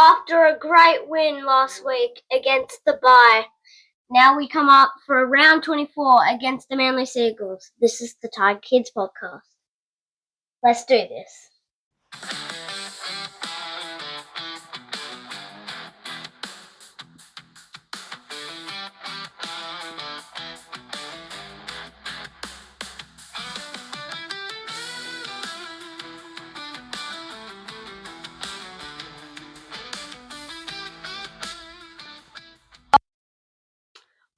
After a great win last week against the Bye, now we come up for round 24 against the Manly Seagulls. This is the Tiger Kidz podcast. Let's do this.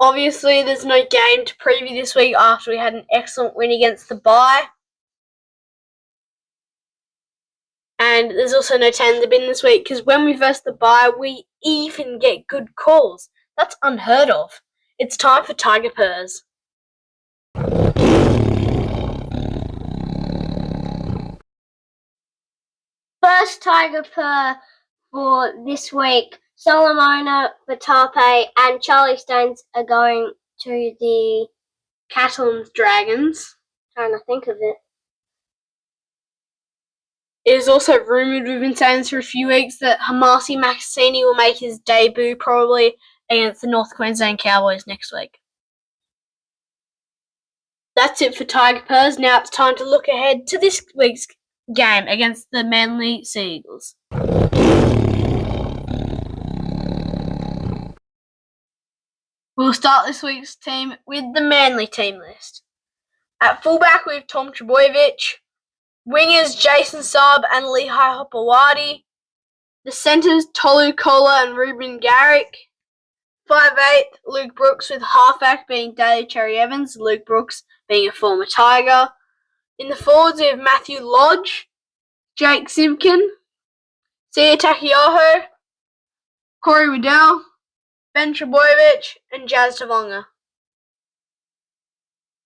Obviously, there's no game to preview this week after we had an excellent win against the Bye. And there's also no Taylor bin this week because when we verse the Bye, we even get good calls. That's unheard of. It's time for Tiger Purrs. First Tiger Purr for this week. Solomona, Vatape, and Charlie Stones are going to the Catalan's Dragons. Trying to think of it. It is also rumoured, we've been saying this for a few weeks, that Hamasi Maxini will make his debut probably against the North Queensland Cowboys next week. That's it for Tiger Purrs. Now it's time to look ahead to this week's game against the Manly Seagulls. We'll start this week's team with the Manly team list. At fullback we have Tom Trbojevic. Wingers Jason Saab and Lehigh Hopewadi. The centres Tolu Kola and Ruben Garrick. 5'8", Luke Brooks, with halfback being Daly Cherry Evans, Luke Brooks being a former Tiger. In the forwards we have Matthew Lodge, Jake Simpkin, Sia Takiaho, Corey Waddell, Ben Trbojevic and Jazz Tavonga.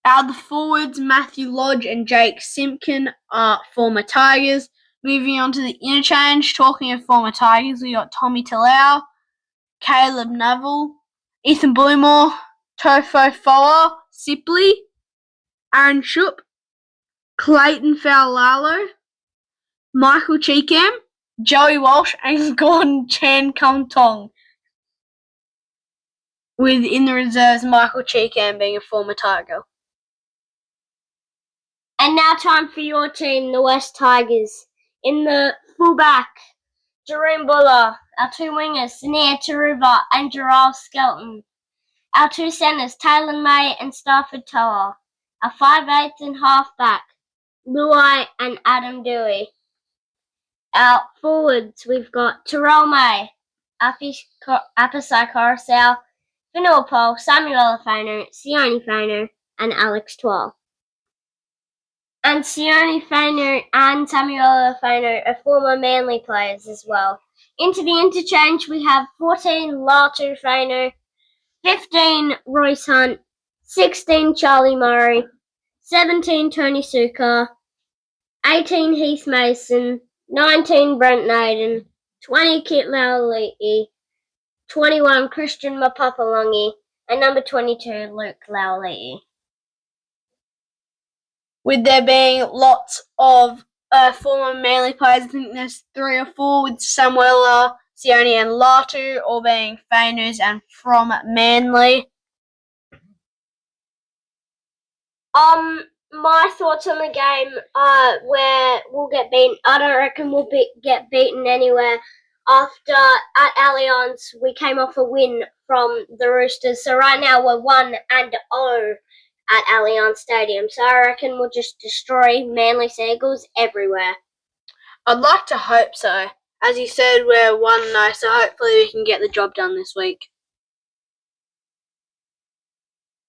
Out of the forwards, Matthew Lodge and Jake Simpkin are former Tigers. Moving on to the interchange, talking of former Tigers, we got Tommy Talau, Caleb Neville, Ethan Bullymore, Tofo Foa, Sipley, Aaron Shoop, Clayton Faulalo, Michael Cheekham, Joey Walsh and Gordon Chan Kum Tong. With in the reserves, Michael Cheekham being a former Tiger. And now time for your team, the West Tigers. In the fullback, Jerome Buller. Our two wingers, Sania Taruva and Gerald Skelton. Our two centres, Taylor May and Stafford Toa. Our 5'8" and halfback, Luai and Adam Dewey. Our forwards, we've got Terrell May, Apasai Coruscant, Vanilla Paul, Samuel Faino, Sione Faino, and Alex Twal. And Sione Faino and Samuel Faino are former Manly players as well. Into the interchange, we have 14 Latu Faino, 15 Royce Hunt, 16 Charlie Murray, 17 Tony Suka, 18 Heath Mason, 19 Brent Naden, 20 Kit Laulii, 21 Christian Mapapalongi, and number 22 Luke Laulii. With there being lots of former Manly players, I think there's 3 or 4 with Samuela, Sione and Latu all being Fainus and from Manly. My thoughts on the game are where we'll get beaten. I don't reckon we'll get beaten anywhere. After at Allianz, we came off a win from the Roosters, so right now we're 1-0 at Allianz Stadium. So I reckon we'll just destroy Manly Seagulls everywhere. I'd like to hope so. As you said, we're 1-0, so hopefully we can get the job done this week.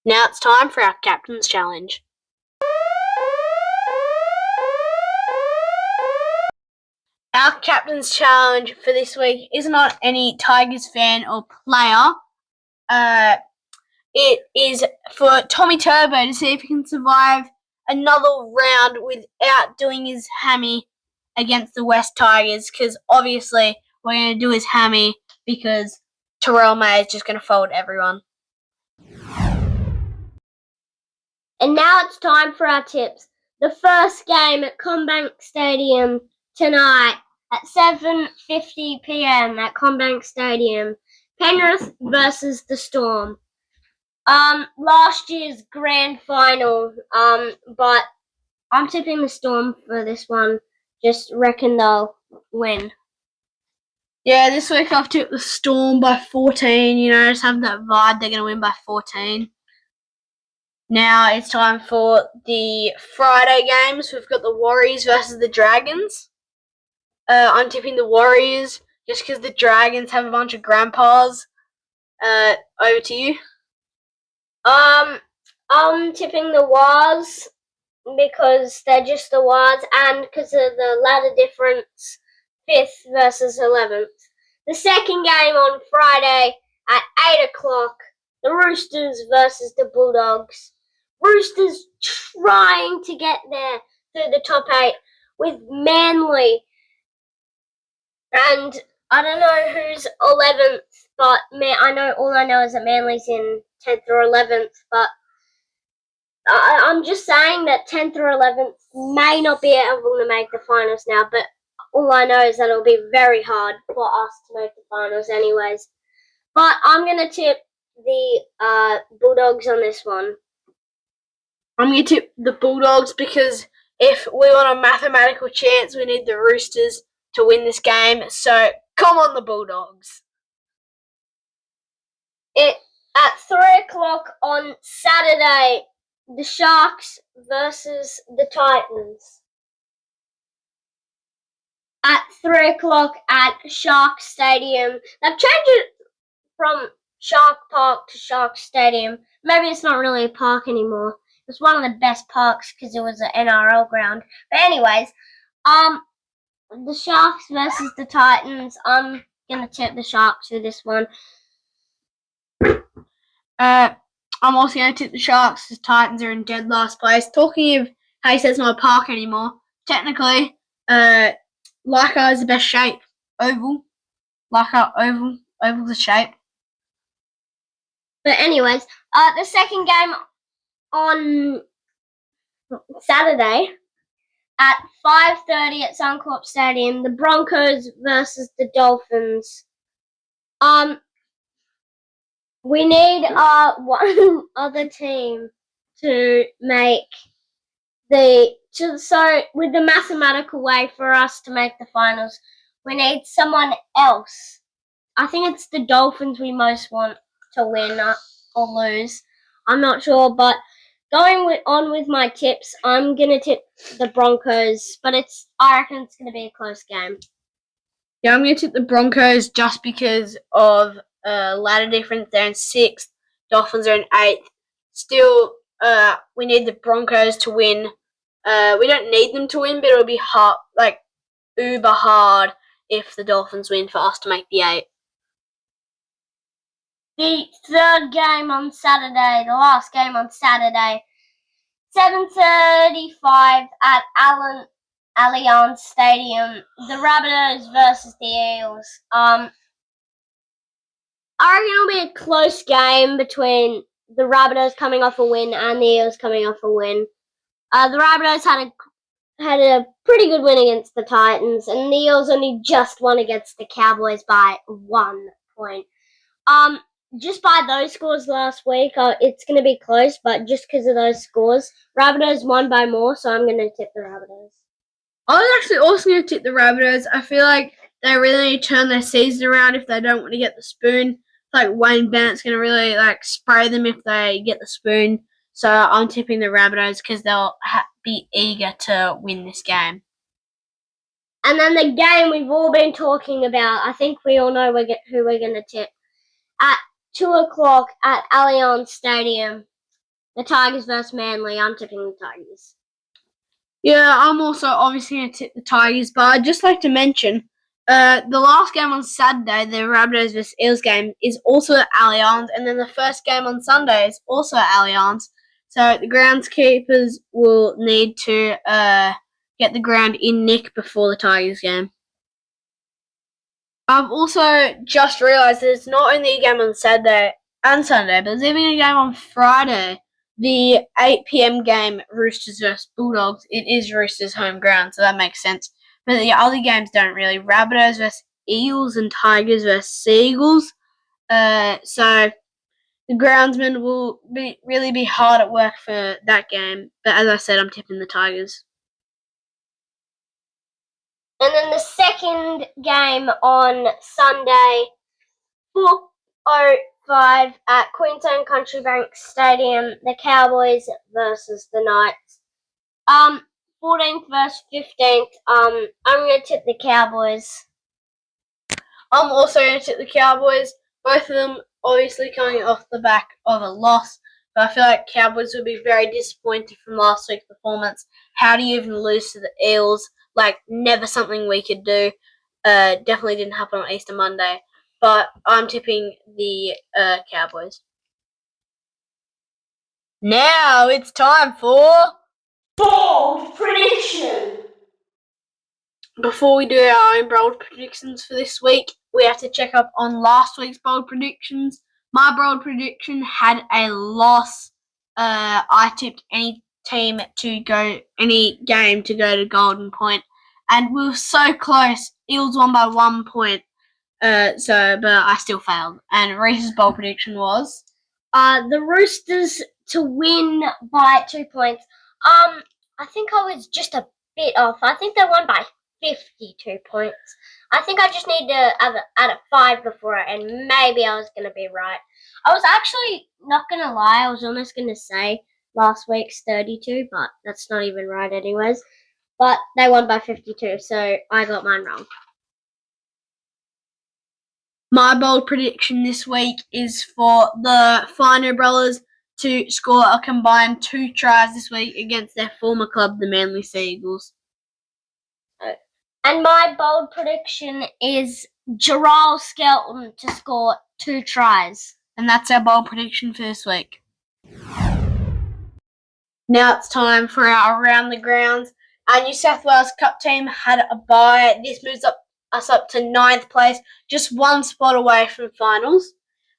Now it's time for our Captain's Challenge. Our Captain's Challenge for this week is not any Tigers fan or player. It is for Tommy Turbo to see if he can survive another round without doing his hammy against the West Tigers, because obviously we're going to do his hammy because Terrell May is just going to fold everyone. And now it's time for our tips. The first game at CommBank Stadium tonight at 7:50 p.m. at Combank Stadium. Penrith versus the Storm. Last year's grand final. But I'm tipping the Storm for this one. Just reckon they'll win. Yeah, this week I've tipped the Storm by 14. You know, just having that vibe they're going to win by 14. Now it's time for the Friday games. We've got the Warriors versus the Dragons. I'm tipping the Warriors just because the Dragons have a bunch of grandpas. Over to you. I'm tipping the Wars because they're just the Wars and because of the ladder difference, 5th versus 11th. The second game on Friday at 8 o'clock, the Roosters versus the Bulldogs. Roosters trying to get there through the top 8 with Manly. And I don't know who's 11th, but all I know is that Manly's in 10th or 11th, but I'm just saying that 10th or 11th may not be able to make the finals now, but all I know is that it'll be very hard for us to make the finals anyways. But I'm going to tip the Bulldogs on this one. I'm going to tip the Bulldogs because if we want a mathematical chance, we need the Roosters to win this game. So, come on the Bulldogs. At 3 o'clock on Saturday, the Sharks versus the Titans. At 3 o'clock at Shark Stadium. They've changed it from Shark Park to Shark Stadium. Maybe it's not really a park anymore. It's one of the best parks because it was an NRL ground. But anyways, the Sharks versus the Titans. I'm gonna tip the Sharks for this one. I'm also going to tip the Sharks. The Titans are in dead last place. Talking of how he says it's not a park anymore, technically, Leica is the best shape. Oval. Leica, oval. Oval's the shape. But anyways, the second game on Saturday at 5:30 at Suncorp Stadium, the Broncos versus the Dolphins. We need one other team to make with the mathematical way for us to make the finals, we need someone else. I think it's the Dolphins we most want to win or lose. I'm not sure, but going on with my tips, I'm gonna tip the Broncos, but I reckon it's gonna be a close game. Yeah, I'm going to tip the Broncos just because of ladder difference. They're in 6th. Dolphins are in 8th. Still, we need the Broncos to win. We don't need them to win, but it'll be hard, like uber hard, if the Dolphins win for us to make the 8. The third game on Saturday, the last game on Saturday, 7:35 at Allianz Stadium, the Rabbitohs versus the Eels. I reckon it'll be a close game between the Rabbitohs coming off a win and the Eels coming off a win. The Rabbitohs had a pretty good win against the Titans, and the Eels only just won against the Cowboys by 1 point. Just by those scores last week, it's going to be close, but just because of those scores, Rabbitohs won by more, so I'm going to tip the Rabbitohs. I was actually also going to tip the Rabbitohs. I feel like they really need to turn their season around if they don't want to get the spoon. Like Wayne Bennett's going to really spray them if they get the spoon. So I'm tipping the Rabbitohs because they'll be eager to win this game. And then the game we've all been talking about, I think we all know who we're going to tip. At 2 o'clock at Allianz Stadium, the Tigers versus Manly. I'm tipping the Tigers. Yeah, I'm also obviously going to tip the Tigers, but I'd just like to mention the last game on Saturday, the Rabbitohs vs Eels game, is also at Allianz, and then the first game on Sunday is also at Allianz. So the groundskeepers will need to get the ground in nick before the Tigers game. I've also just realised that it's not only a game on Saturday and Sunday, but there's even a game on Friday. The 8 p.m. game, Roosters vs Bulldogs. It is Roosters' home ground, so that makes sense But the other games don't really. Rabbitohs versus Eagles and Tigers versus Seagulls. So the groundsman will really be hard at work for that game. But as I said, I'm tipping the Tigers. And then the second game on Sunday, 4:05 at Queensland Country Bank Stadium, the Cowboys versus the Knights. 14th versus 15th. I'm gonna tip the Cowboys. I'm also going to tip the Cowboys. Both of them obviously coming off the back of a loss. But I feel like Cowboys will be very disappointed from last week's performance. How do you even lose to the Eels? Like, never something we could do. Definitely didn't happen on Easter Monday. But I'm tipping the Cowboys. Now it's time for Bold prediction. Before we do our own bold predictions for this week, we have to check up on last week's bold predictions. My bold prediction had a loss. I tipped any game to go to Golden Point, and we were so close. Eels won by 1 point. But I still failed. And Reese's bold prediction was the Roosters to win by 2 points. I think I was just a bit off. I think they won by 52 points. I think I just need to add a 5 before it, and maybe I was going to be right. I was actually not going to lie. I was almost going to say last week's 32, but that's not even right anyways. But they won by 52, so I got mine wrong. My bold prediction this week is for the Fino brothers to score a combined 2 tries this week against their former club, the Manly Seagulls. And my bold prediction is Gerald Skelton to score 2 tries. And that's our bold prediction for this week. Now it's time for our Around the Grounds. Our New South Wales Cup team had a bye. This moves us up to 9th place, just 1 spot away from finals.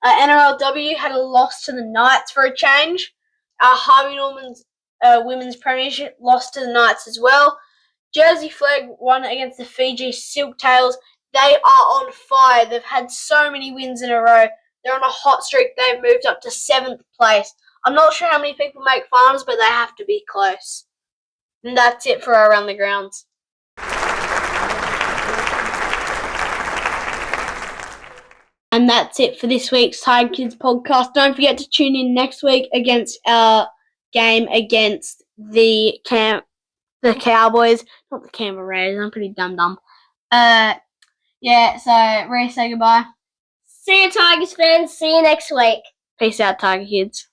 NRLW had a loss to the Knights for a change. Harvey Norman's Women's Premiership lost to the Knights as well. Jersey Flag won against the Fiji Silktails. They are on fire. They've had so many wins in a row. They're on a hot streak. They've moved up to 7th place. I'm not sure how many people make finals, but they have to be close. And that's it for our Around the Grounds. And that's it for this week's Tiger Kids podcast. Don't forget to tune in next week against our game against the Cowboys. Not the Canberra Raiders. I'm pretty dumb. So Ray, say goodbye. See you, Tigers fans. See you next week. Peace out, Tiger Kids.